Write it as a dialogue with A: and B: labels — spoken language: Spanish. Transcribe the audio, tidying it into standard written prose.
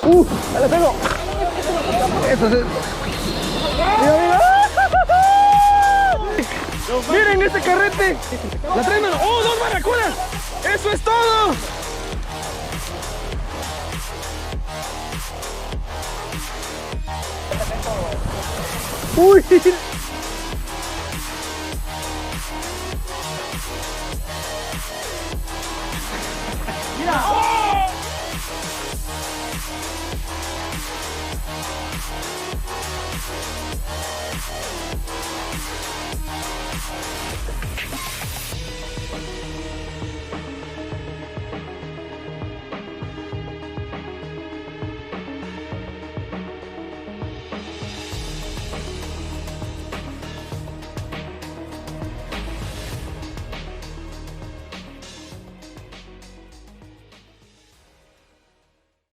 A: ¡Ya la tengo! Eso es. ¡Mira, mira! ¡Miren ese carrete! ¡La traen! ¡Oh, dos barracudas! ¡Eso es todo! ¡Uy! ¡Mira! ¡Oh!